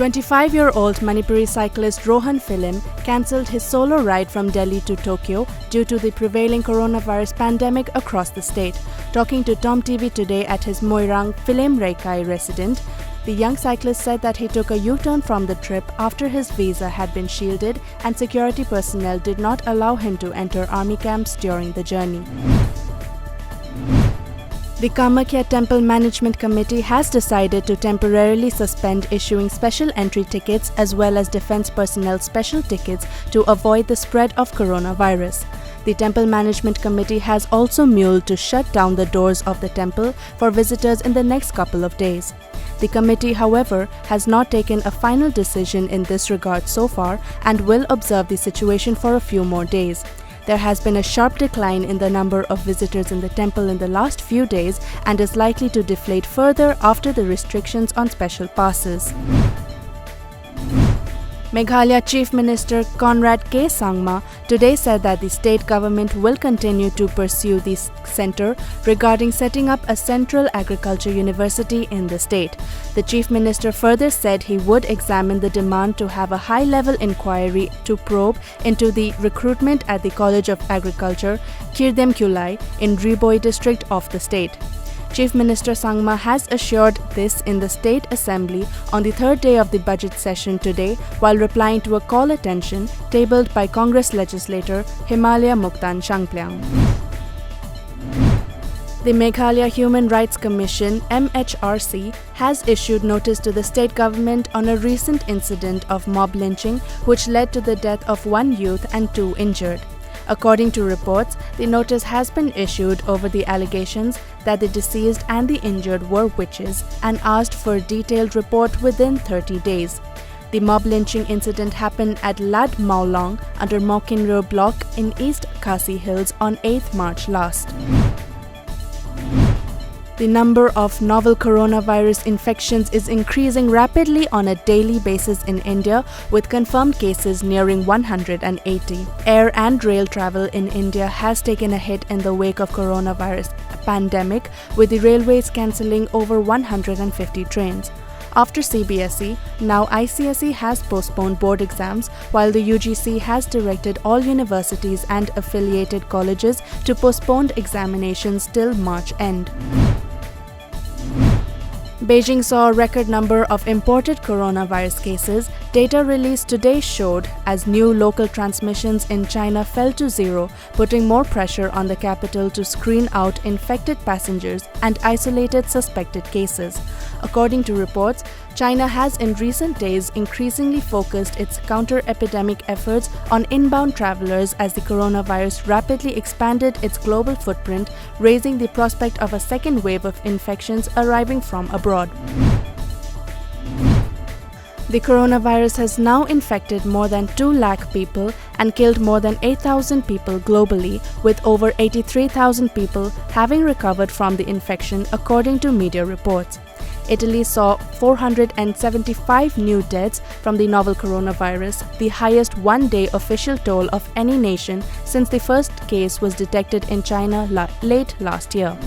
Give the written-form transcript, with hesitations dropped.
25-year-old Manipuri cyclist Rohan Film cancelled his solo ride from Delhi to Tokyo due to the prevailing coronavirus pandemic across the state. Talking to TOMTV today at his Moirang Film Reikai residence, the young cyclist said that he took a U-turn from the trip after his visa had been shielded and security personnel did not allow him to enter army camps during the journey. The Kamakhya Temple Management Committee has decided to temporarily suspend issuing special entry tickets as well as defense personnel special tickets to avoid the spread of coronavirus. The Temple Management Committee has also muled to shut down the doors of the temple for visitors in the next couple of days. The committee, however, has not taken a final decision in this regard so far and will observe the situation for a few more days. There has been a sharp decline in the number of visitors in the temple in the last few days and is likely to deflate further after the restrictions on special passes. Meghalaya Chief Minister Conrad K. Sangma today said that the state government will continue to pursue this centre regarding setting up a central agriculture university in the state. The Chief Minister further said he would examine the demand to have a high-level inquiry to probe into the recruitment at the College of Agriculture, Kirdem Kulai, in Riboi district of the state. Chief Minister Sangma has assured this in the State Assembly on the third day of the budget session today while replying to a call attention tabled by Congress legislator Himalaya Muktan Shangplyang. The Meghalaya Human Rights Commission (MHRC) has issued notice to the state government on a recent incident of mob lynching which led to the death of one youth and two injured. According to reports, the notice has been issued over the allegations that the deceased and the injured were witches and asked for a detailed report within 30 days. The mob lynching incident happened at Lad Maulong under Maukinro block in East Khasi Hills on 8th March last. The number of novel coronavirus infections is increasing rapidly on a daily basis in India, with confirmed cases nearing 180. Air and rail travel in India has taken a hit in the wake of coronavirus pandemic, with the railways cancelling over 150 trains. After CBSE, now ICSE has postponed board exams, while the UGC has directed all universities and affiliated colleges to postpone examinations till March end. Beijing saw a record number of imported coronavirus cases. Data released today showed as new local transmissions in China fell to zero, putting more pressure on the capital to screen out infected passengers and isolated suspected cases. According to reports, China has in recent days increasingly focused its counter-epidemic efforts on inbound travelers as the coronavirus rapidly expanded its global footprint, raising the prospect of a second wave of infections arriving from abroad. The coronavirus has now infected more than 2 lakh people and killed more than 8,000 people globally, with over 83,000 people having recovered from the infection, according to media reports. Italy saw 475 new deaths from the novel coronavirus, the highest one-day official toll of any nation since the first case was detected in China late last year.